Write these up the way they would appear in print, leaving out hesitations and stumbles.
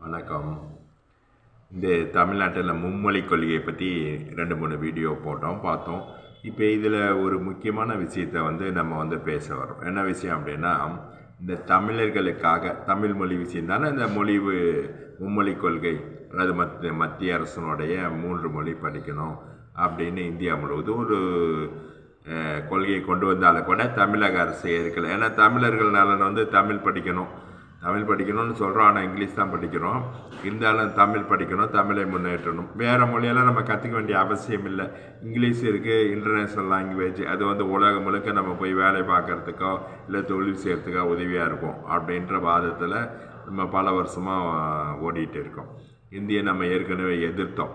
வணக்கம். இந்த தமிழ்நாட்டில் மும்மொழி கொள்கையை பற்றி 2-3 வீடியோ பார்த்தோம். இப்போ இதில் ஒரு முக்கியமான விஷயத்தை நம்ம பேச வரோம். என்ன விஷயம் அப்படின்னா, இந்த தமிழர்களுக்காக தமிழ் மொழி விஷயம் தானே இந்த மும்மொழி கொள்கை. அதாவது மத்திய அரசனுடைய 3 மொழி படிக்கணும் அப்படின்னு இந்தியா முழுவதும் ஒரு கொள்கையை கொண்டு வந்தாலும் கூட தமிழக அரசு ஏற்கலை. ஏன்னா தமிழர்கள் நலன் தமிழ் படிக்கணும்னு சொல்கிறோம். ஆனால் இங்கிலீஷ் தான் படிக்கிறோம். இருந்தாலும் தமிழ் படிக்கணும், தமிழை முன்னேற்றணும். வேறு மொழியெல்லாம் நம்ம கற்றுக்க வேண்டிய அவசியம் இல்லை. இங்கிலீஷ் இருக்குது, இன்டர்நேஷ்னல் லாங்குவேஜ். அது உலகம் முழுக்க நம்ம போய் வேலை பார்க்குறதுக்கோ இல்லை தொழில் செய்கிறதுக்கோ உதவியாக இருக்கும் அப்படின்ற வாதத்தில் நம்ம பல வருஷமாக ஓடிட்டு இருக்கோம். ஹிந்தியை நம்ம ஏற்கனவே எதிர்த்தோம்.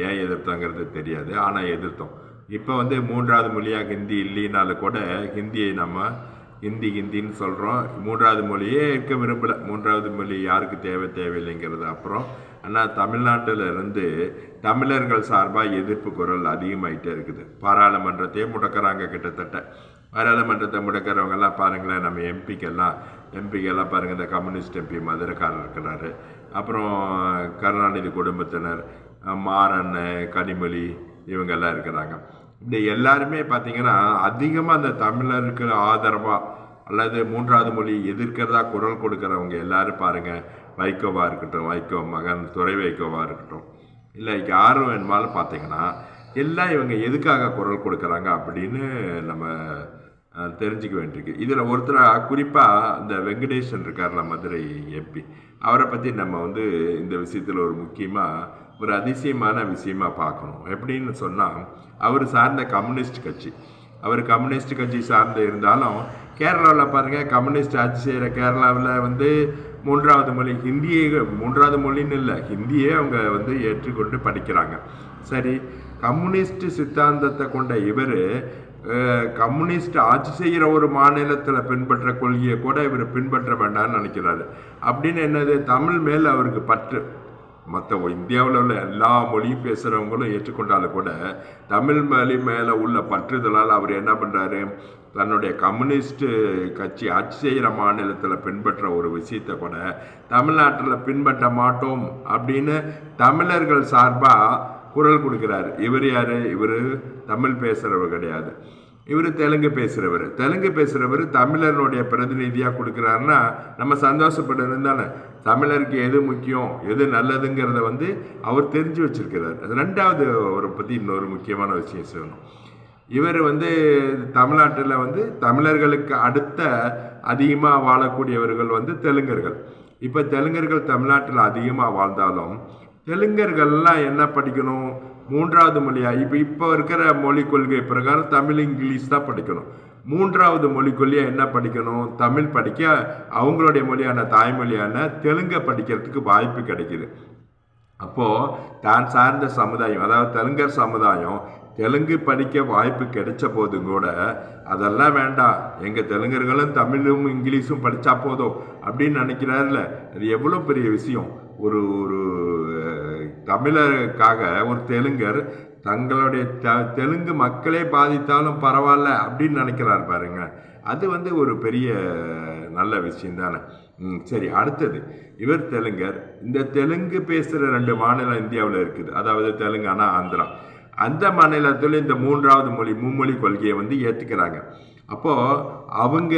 ஏன் எதிர்த்தோங்கிறது தெரியாது, ஆனால் எதிர்த்தோம். இப்போ 3வது மொழியாக ஹிந்தி இல்லைனாலும் கூட ஹிந்தியை நம்ம ஹிந்தின்னு சொல்கிறோம். 3வது மொழியே இருக்க விரும்பலை. 3வது மொழி யாருக்கு தேவையில்லைங்கிறது அப்புறம். ஆனால் தமிழ்நாட்டில் இருந்து தமிழர்கள் சார்பாக எதிர்ப்பு குரல் அதிகமாகிட்டே இருக்குது. பாராளுமன்றத்தையே முடக்கிறாங்க. கிட்டத்தட்ட பாராளுமன்றத்தை முடக்கிறவங்கெல்லாம் பாருங்களேன். நம்ம எம்பிக்கெல்லாம் பாருங்கள். இந்த கம்யூனிஸ்ட் எம்பி மதுரைக்காரர் இருக்கிறாரு. அப்புறம் கருணாநிதி குடும்பத்தினர், மாறன், கனிமொழி, இவங்கெல்லாம் இருக்கிறாங்க. இந்த எல்லாருமே பார்த்திங்கன்னா அதிகமாக அந்த தமிழருக்கு ஆதரவாக அல்லது 3வது மொழி எதிர்க்கிறதா குரல் கொடுக்குறவங்க எல்லோரும் பாருங்கள். வைகோவாக இருக்கட்டும், வைகோ மகன் துரை வைகோவாக இருக்கட்டும், இல்லை யாரும் வேணுமாலும் பார்த்திங்கன்னா எல்லாம் இவங்க எதுக்காக குரல் கொடுக்குறாங்க அப்படின்னு நம்ம தெரிஞ்சுக்க வேண்டியிருக்கு. இதில் ஒருத்தர் குறிப்பாக இந்த வெங்கடேசன் இருக்கார்ல, மதுரை எம்பி, அவரை பற்றி நம்ம இந்த விஷயத்தில் ஒரு அதிசயமான விஷயமாக பார்க்கணும். எப்படின்னு சொன்னால், அவர் சார்ந்த கம்யூனிஸ்ட் கட்சி. அவர் கம்யூனிஸ்ட் கட்சி சார்ந்து இருந்தாலும் கேரளாவில் பாருங்கள், கம்யூனிஸ்ட் ஆட்சி செய்கிற கேரளாவில் 3வது மொழி ஹிந்தியே. 3வது மொழின்னு இல்லை, ஹிந்தியே அவங்க ஏற்றுக்கொண்டு படிக்கிறாங்க. சரி, கம்யூனிஸ்ட் சித்தாந்தத்தை கொண்ட இவர் கம்யூனிஸ்ட் ஆட்சி செய்கிற ஒரு மாநிலத்தில் பின்பற்ற கொள்கையை கூட இவர் பின்பற்ற வேண்டாம்னு நினைக்கிறாரு. அப்படின்னு என்னது, தமிழ் மேல் அவருக்கு பற்று. மற்ற இந்தியாவில் உள்ள எல்லா மொழியும் பேசுகிறவங்களும் ஏற்றுக்கொண்டாலும் கூட தமிழ் மொழி மேலே உள்ள பற்றுதலால் அவர் என்ன பண்ணுறாரு, தன்னுடைய கம்யூனிஸ்ட் கட்சி ஆட்சி செய்கிற மாநிலத்தில் பின்பற்ற ஒரு விஷயத்தை கூட தமிழ்நாட்டில் பின்பற்ற மாட்டோம் அப்படின்னு தமிழர்கள் சார்பாக குரல் கொடுக்குறாரு. இவர் யார்? இவர் தமிழ் பேசுகிறவர் கிடையாது. இவர் தெலுங்கு பேசுகிறவர் தமிழனுடைய பிரதிநிதியாக கொடுக்குறாருன்னா நம்ம சந்தோஷப்படணும் தானே. தமிழருக்கு எது முக்கியம், எது நல்லதுங்கிறத அவர் தெரிஞ்சு வச்சிருக்கிறார். 2வது அவரை பற்றி இன்னொரு முக்கியமான விஷயம் சொல்லணும். இவர் தமிழ்நாட்டில் தமிழர்களுக்கு அடுத்த அதிகமாக வாழக்கூடியவர்கள் தெலுங்கர்கள். இப்போ தெலுங்கர்கள் தமிழ்நாட்டில் அதிகமாக வாழ்ந்தாலும் தெலுங்கர்கள்லாம் என்ன படிக்கணும், 3வது மொழியாக இப்போ இருக்கிற மொழிக் கொள்கை பிரகாரம் தமிழ் இங்கிலீஷ் தான் படிக்கணும். 3வது மொழிக் கொள்கையாக என்ன படிக்கணும், தமிழ் படிக்க அவங்களுடைய மொழியான தாய்மொழியான தெலுங்கை படிக்கிறதுக்கு வாய்ப்பு கிடைக்கிது. அப்போது தான் சார்ந்த சமுதாயம், அதாவது தெலுங்கர் சமுதாயம் தெலுங்கு படிக்க வாய்ப்பு கிடைச்ச போதும் கூட அதெல்லாம் வேண்டாம், எங்கள் தெலுங்கர்களும் தமிழும் இங்கிலீஷும் படித்தா போதும் அப்படின்னு நினைக்கிறாருல. அது எவ்வளோ பெரிய விஷயம். ஒரு தமிழருக்காக ஒரு தெலுங்கர் தங்களுடைய தெலுங்கு மக்களே பாதித்தாலும் பரவாயில்ல அப்படின்னு நினைக்கிறார் பாருங்க. அது ஒரு பெரிய நல்ல விஷயம் தானே. சரி, அடுத்தது இவர் தெலுங்கர். இந்த தெலுங்கு பேசுகிற 2 மாநிலம் இந்தியாவில் இருக்குது. அதாவது தெலுங்கானா, ஆந்திரா. அந்த மாநிலத்தில் இந்த 3வது மொழி மும்மொழி கொள்கையை ஏற்றுக்கிறாங்க. அப்போது அவங்க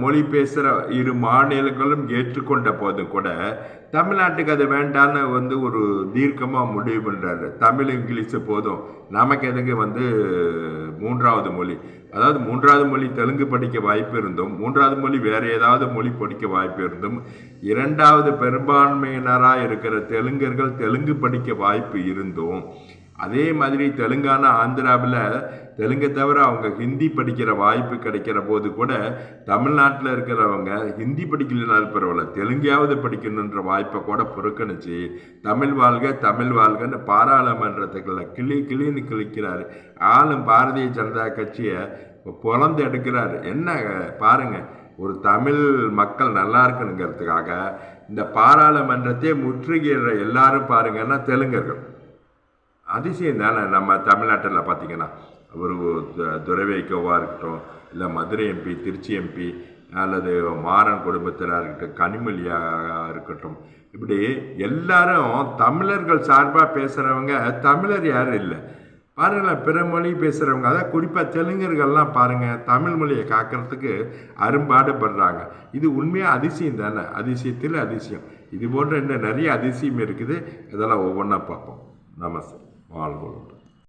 மொழி பேசுகிற 2 மாநிலங்களும் ஏற்றுக்கொண்ட போதும் கூட தமிழ்நாட்டுக்கு அது வேண்டான்னு ஒரு தீர்க்கமாக முடிவு பண்ணுறாரு. தமிழ் இங்கிலீஷு போதும், நமக்கு எதுக்கு 3வது மொழி. அதாவது 3வது மொழி தெலுங்கு படிக்க வாய்ப்பு இருந்தும், 3வது மொழி வேறு ஏதாவது மொழி படிக்க வாய்ப்பு இருந்தும், 2வது பெரும்பான்மையினராக இருக்கிற தெலுங்கர்கள் தெலுங்கு படிக்க வாய்ப்பு இருந்தும், அதே மாதிரி தெலுங்கானா, ஆந்திராவில் தெலுங்கை தவிர அவங்க ஹிந்தி படிக்கிற வாய்ப்பு கிடைக்கிற போது கூட தமிழ்நாட்டில் இருக்கிறவங்க ஹிந்தி படிக்கலனாலும் பரவாயில்ல, தெலுங்காவது படிக்கணுன்ற வாய்ப்பை கூட புறக்கணிச்சு தமிழ் வாழ்கன்னு பாராளுமன்றத்துக்குள்ள கிளின்னு கிழிக்கிறாரு. ஆளும் பாரதிய ஜனதா கட்சியை பொழந்து எடுக்கிறாரு. என்ன பாருங்க, ஒரு தமிழ் மக்கள் நல்லா இருக்கணுங்கிறதுக்காக இந்த பாராளுமன்றத்தையே முற்றுகிற எல்லாரும் பாருங்கன்னா தெலுங்கர்கள். அதிசயம் தானே. நம்ம தமிழ்நாட்டில் பார்த்திங்கன்னா ஒரு துரை வைகோவாக இருக்கட்டும், இல்லை மதுரை எம்பி, திருச்சி எம்பி, அல்லது மாறன் குடும்பத்தினராக இருக்கட்டும், கனிமொழியாக இருக்கட்டும், இப்படி எல்லாரும் தமிழர்கள் சார்பாக பேசுகிறவங்க தமிழர் யாரும் இல்லை. பாருங்களேன், பிற மொழி பேசுகிறவங்க, அதான் குறிப்பாக தெலுங்கர்கள்லாம் பாருங்கள், தமிழ் மொழியை காக்கிறதுக்கு அரும்பாடுபடுறாங்க. இது உண்மையாக அதிசயம் தானே, அதிசயத்தில் அதிசயம். இது போன்ற இன்னும் நிறைய அதிசயம் இருக்குது. இதெல்லாம் ஒவ்வொன்றா பார்ப்போம். நமஸ்தே, வாழ்வோம்.